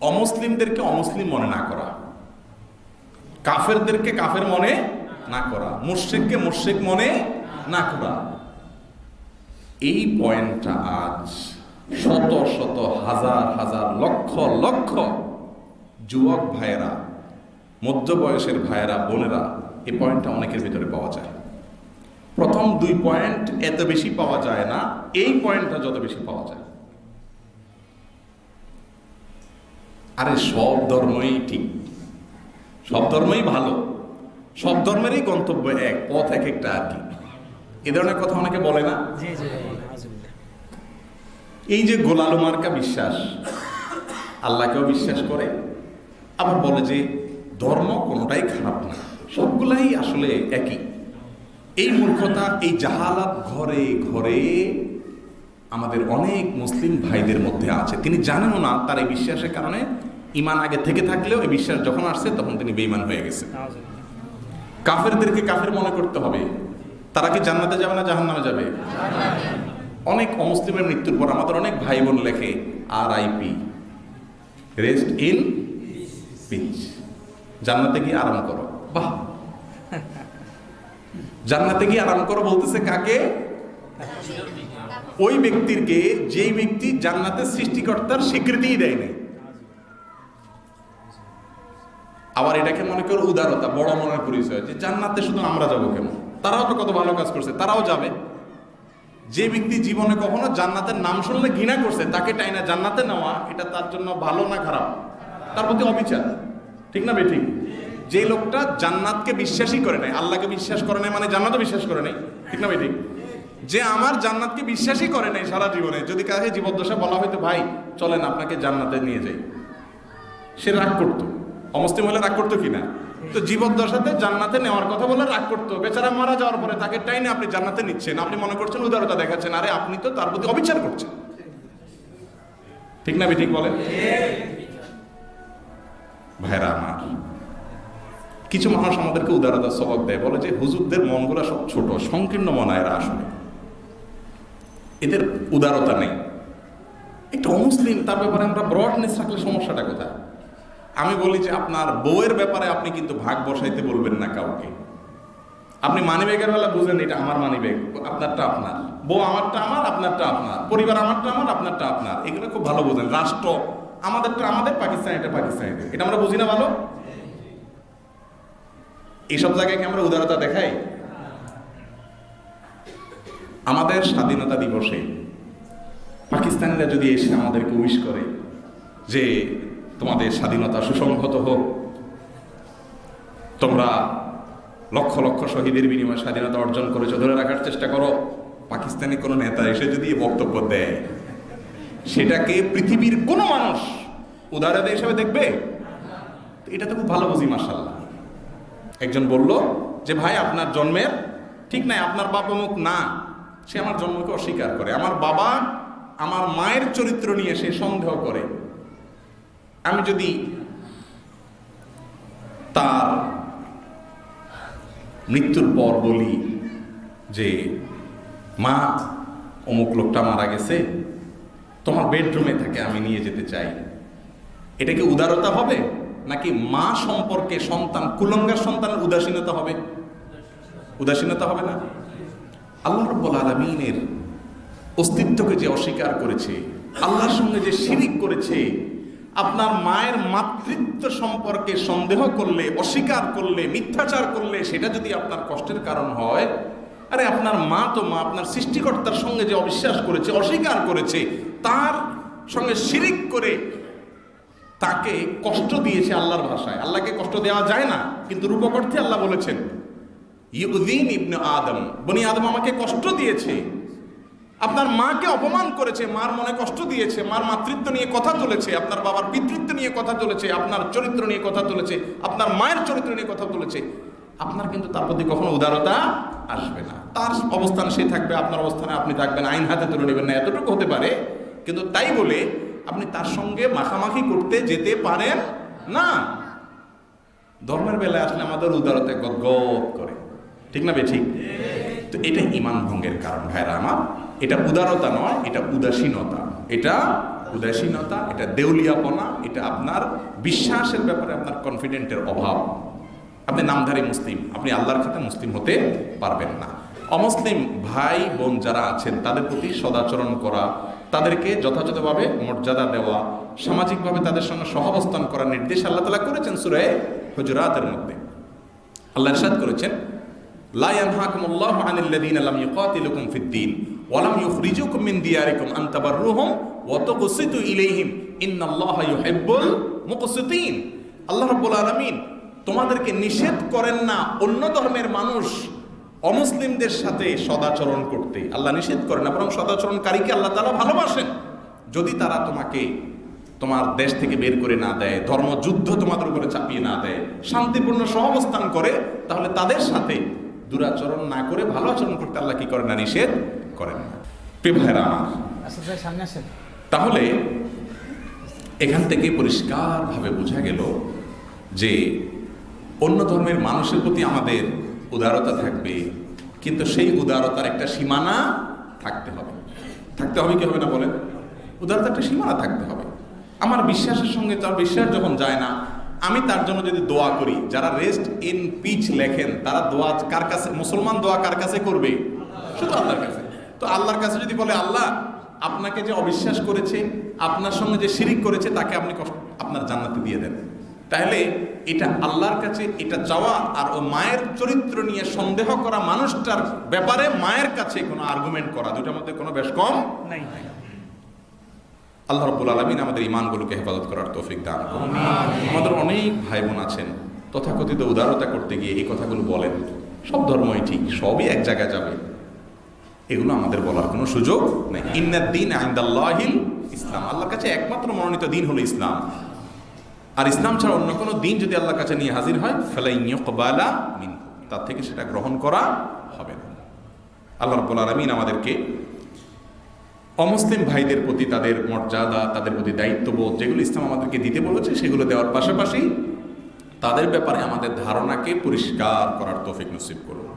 অমুসলিমদেরকে অমুসলিম মনে না করা, কাফেরদেরকে কাফের মনে না করা, মুশরিককে মুশরিক মনে না করা। এই পয়েন্টটা আজ শত শত হাজার হাজার লক্ষ লক্ষ যুবক ভাইয়েরা, মধ্য বয়সের ভাইয়েরা, বোনেরা, এই পয়েন্টটা অনেকের ভিতরে পাওয়া যায়। প্রথম 2 পয়েন্ট এত বেশি পাওয়া যায় না, এই পয়েন্টটা যত বেশি পাওয়া যায়। আরে সব ধর্মই ঠিক, সব ধর্মই ভালো, সব ধর্মেরই গন্তব্য এক, পথ এক একটা আর কি, এ ধরনের কথা অনেকে বলে না। এই যে গোলালো মার্কা বিশ্বাস, আল্লাহকেও বিশ্বাস করে, আবার বলে যে ধর্ম কোনোটাই খারাপ না, সবগুলাই আসলে একই। এই মূর্খতা, এই জাহালাত ঘরে ঘরে আমাদের অনেক মুসলিম ভাইদের মধ্যে আছে। তিনি জানেনও না তার এই বিশ্বাসের কারণে ঈমান আগে থেকে থাকলেও এই বিশ্বাস যখন আসছে তখন তিনি বেঈমান হয়ে গেছে। কাফেরদেরকে কাফের মনে করতে হবে। তারা কি জান্নাতে যাবে না জাহান্নামে যাবে? অনেক অমুসলিমের মৃত্যুর পর আমাদের অনেক ভাই বোন লেখে RIP, রেস্ট ইন পিস, জান্নাতে গিয়ে আরাম করো। বাহ, জান্নাতে গিয়ে আরাম করো বলতেছে কাকে? ওই ব্যক্তিকে যেই ব্যক্তি জান্নাতের সৃষ্টিকর্তার স্বীকৃতিই দেয় নাই। আবার এটাকে মনে করো উদারতা, বড় মনের পরিচয়, যে জান্নাতে শুধু আমরা যাবো কেন, তারাও তো কত ভালো কাজ করছে, তারাও যাবে। যে ব্যক্তি জীবনে কখনো জান্নাতের নাম শুনলে ঘৃণা করছে, তাকে টাইনা জান্নাতে নেওয়া, এটা তার জন্য ভালো না খারাপ? তার প্রতি অবিচার, ঠিক না বেঠিক? যে লোকটা জান্নাতকে বিশ্বাসই করে নাই, আল্লাহকে বিশ্বাস করে নাই মানে জান্নাতও বিশ্বাস করে নাই, ঠিক না বেঠিক? যে আমার জান্নাতকে বিশ্বাসই করে নাই সারা জীবনে, যদি কাছে জীবদ্দশা বলা হয়তো ভাই চলেন আপনাকে জান্নাতে নিয়ে যাই, সে রাগ করতো। অমুসলিম হলে রাগ করতো কিনা? তো জীবদ্দশাতে জান্নাতে নেওয়ার কথা বলে রাগ করতো। বেচারা মারা যাওয়ার পরে তাকে টাইনে আপনি জান্নাতে নিচ্ছেন, আপনি মনে করছেন উদারতা দেখাচ্ছেন, আরে আপনি তো তার প্রতি অবিচার করছেন, ঠিক না বেঠিক বলেন? ভাইরা আমার, কিছু মানুষ আমাদেরকে উদারতার সবক দেয়, বলে যে হুজুরদের মনগুলো সব ছোট, সংকীর্ণ মনা এরা, আসলে এদের উদারতা নেই। একটা অমুসলিম, তার ব্যাপারে আমরা ব্রডনেস রাখলে সমস্যাটা কোথায়? আমি বলি যে আপনার বউয়ের ব্যাপারে আপনি কিন্তু ভাগ বসাইতে বলবেন না কাউকে। আপনি মানিব্যাগের বেলা বুঝেন এটা আমার মানিব্যাগ, আপনারটা আপনার, বউ আমারটা আমার, আপনারটা আপনার, পরিবার আমারটা আমার, আপনারটা আপনার, এগুলো খুব ভালো বুঝেন। রাষ্ট্র আমাদেরটা আমাদের, পাকিস্তান এটা পাকিস্তানিদের, এটা আমরা বুঝি না ভালো? এইসব জায়গায় কি আমরা উদারতা দেখাই? আমাদের স্বাধীনতা দিবসে পাকিস্তানিরা যদি এসে আমাদেরকে উইশ করে যে তোমাদের স্বাধীনতা সুসংহত হোক, তোমরা লক্ষ লক্ষ শহীদের বিনিময়ে স্বাধীনতা অর্জন করেছো, ধরে রাখার চেষ্টা করো, পাকিস্তানি কোনো নেতা এসে যদি বক্তব্য দেয়, সেটাকে পৃথিবীর কোনো মানুষ উদারতা হিসেবে দেখবে? এটা তো খুব ভালো বুঝি। মাশাআল্লাহ, একজন বলল যে ভাই আপনার জন্মের ঠিক নাই, আপনার বাবা মুখ না, সে আমার জন্মকে অস্বীকার করে, আমার বাবা আমার মায়ের চরিত্র নিয়ে সে সন্দেহ করে। আমি যদি তার মৃত্যুর পর বলি যে মা অমুক লোকটা মারা গেছে, তোমার বেডরুমে থাকে, আমি নিয়ে যেতে চাই, এটা কি উদারতা হবে? নাকি মা সম্পর্কে সন্তান, কুলঙ্গার সন্তানের উদাসীনতা হবে? উদাসীনতা হবে না? আল্লাহ রাব্বুল আলামিনের অস্তিত্বকে যে অস্বীকার করেছে, আল্লাহর সঙ্গে যে শিরিক করেছে, আপনার মায়ের মাতৃত্ব সম্পর্কে সন্দেহ করলে, অস্বীকার করলে, মিথ্যাচার করলে, সেটা যদি আপনার কষ্টের কারণ হয়, আরে আপনার মা তো মা, আপনার সৃষ্টিকর্তার সঙ্গে যে অবিশ্বাস করেছে, অস্বীকার করেছে, তার সঙ্গে শিরিক করে তাকে কষ্ট দিয়েছে আল্লাহর ভাষায়। আল্লাহকে কষ্ট দেওয়া যায় না, কিন্তু রূপক অর্থে আল্লাহ বলেছেন ইউযিন ইবনে আদম, বনি আদম আমাকে কষ্ট দিয়েছে। আপনার মাকে অপমান করেছে, মার মনে কষ্ট দিয়েছে, মার মাতৃত্ব নিয়ে কথা তুলেছে, আপনার বাবার পিতৃত্ব নিয়ে কথা তুলেছে, আপনার চরিত্র নিয়ে কথা তুলেছে, আপনার মায়ের চরিত্র নিয়ে কথা তুলেছে, আপনার কিন্তু তার প্রতি কখনো উদারতা আসবে না। তার অবস্থান সে থাকবে, আপনার অবস্থানে আপনি থাকবেন, আইন হাতে তুলে নেবেন না, এতটুকু হতে পারে। কিন্তু তাই বলে আপনি তার সঙ্গে মাখামাখি করতে যেতে পারেন না। ধর্মের বেলায় আসলে আমাদের উদারতা গদগদ করে, ঠিক না বেঠিক? তো এটা ঈমান ভঙ্গের কারণ ভাইরা আমার। এটা উদারতা নয়, এটা উদাসীনতা, এটা উদাসীনতা, এটা দেউলিয়াপনা, এটা আপনার বিশ্বাসের ব্যাপারে আপনার কনফিডেন্টের অভাব। আপনি নামধারী মুসলিম, আপনি আল্লাহর খাতে মুসলিম হতে পারবেন না। অমুসলিম ভাই বোন যারা আছেন তাদের প্রতি সদাচরণ করা, তাদেরকে যথাযথভাবে মর্যাদা দেওয়া, সামাজিকভাবে তাদের সঙ্গে সহাবস্থান করার নির্দেশ আল্লাহ তাআলা করেছেন সূরা হুজুরাতের মধ্যে। আল্লাহ ইরশাদ করেছেন, লা ইয়ানহাকুমুল্লাহু আনিল লাযীনা লাম ইউকাতিলুকুম ফিদ-দীন ওয়া লাম ইউখরিজুকুম মিন দিয়ারিকুম আন তাবাররুহুম ওয়া তুকসিতু ইলাইহিম ইন্নাল্লাহা ইউহিব্বুল মুকসিতিন। আল্লাহ রাব্বুল আলামিন তোমাদেরকে নিষেধ করেন না অন্য ধর্মের মানুষ অমুসলিমদের সাথে সদাচরণ করতে। আল্লাহ নিষেধ করেন না, বরং সদাচরণকারীকে আল্লাহ তাআলা ভালোবাসেন। যদি তারা তোমাকে তোমার দেশ থেকে বের করে না দেয়, ধর্মযুদ্ধ তোমাদের উপরে চাপিয়ে না দেয়, শান্তিপূর্ণ সহাবস্থান করে, তাহলে তাদের সাথে দুরাচরণ না করে ভালো আচরণ করতে আল্লাহ কি করেন না? নিষেধ করেন না। প্রিয় ভাইরা আমার, তাহলে এখান থেকে পরিষ্কারভাবে বোঝা গেল যে অন্য ধর্মের মানুষের প্রতি আমাদের উদারতা থাকবে, কিন্তু সেই উদারতার একটা সীমানা থাকতে হবে। থাকতে হবে কি হবে না বলেন? উদারতার একটা সীমানা থাকতে হবে। আমার বিশ্বাসের সঙ্গে তার বিশ্বাস যখন যায় না, আমি তার জন্য যদি দোয়া করি, যারা রেস্ট ইন পিচ লেখেন তারা দোয়া কার কাছে, মুসলমান দোয়া কার কাছে করবে? শুধু আল্লাহর কাছে। তো আল্লাহর কাছে যদি বলে, আল্লাহ আপনাকে যে অবিশ্বাস করেছে, আপনার সঙ্গে যে শিরিক করেছে, তাকে আপনি আপনার জান্নাতে দিয়ে দেন, তাহলে এটা আল্লাহর কাছে এটা চাওয়া আর ও মায়ের চরিত্র নিয়ে সন্দেহ করা মানুষটার ব্যাপারে মায়ের কাছে কোনো আর্গুমেন্ট করা, দুটার মধ্যে কোনো বেশ কম নাই। আল্লাহ রাব্বুল আলামিন আমাদের ঈমানগুলোকে হেফাজত করার তৌফিক দান করুন। আমাদের অনেক ভাই বোন আছেন তথাকথিত উদারতা করতে গিয়ে এই কথাগুলো বলেন, সব ধর্মই ঠিক, সবই এক জায়গায় যাবে, এগুলো আমাদের বলার কোনো সুযোগ নেই। ইন্নাদ দীন ইনদাল্লাহিল ইসলাম, আল্লাহর কাছে একমাত্র মনোনীত দিন হলো ইসলাম। আর ইসলাম ছাড়া অন্য কোনো দিন যদি আল্লাহর কাছে নিয়ে হাজির হয়, ফালান ইউকবালা মিনহু, তার থেকে সেটা গ্রহণ করা হবে না। আল্লাহ রাব্বুল আলামিন আমাদেরকে অমুসলিম ভাইদের প্রতি তাদের মর্যাদা, তাদের প্রতি দায়িত্ববোধ যেগুলো ইসলাম আমাদেরকে দিতে বলেছে সেগুলো দেওয়ার পাশাপাশি তাদের ব্যাপারে আমাদের ধারণাকে পরিষ্কার করার তৌফিক নসিব করুন।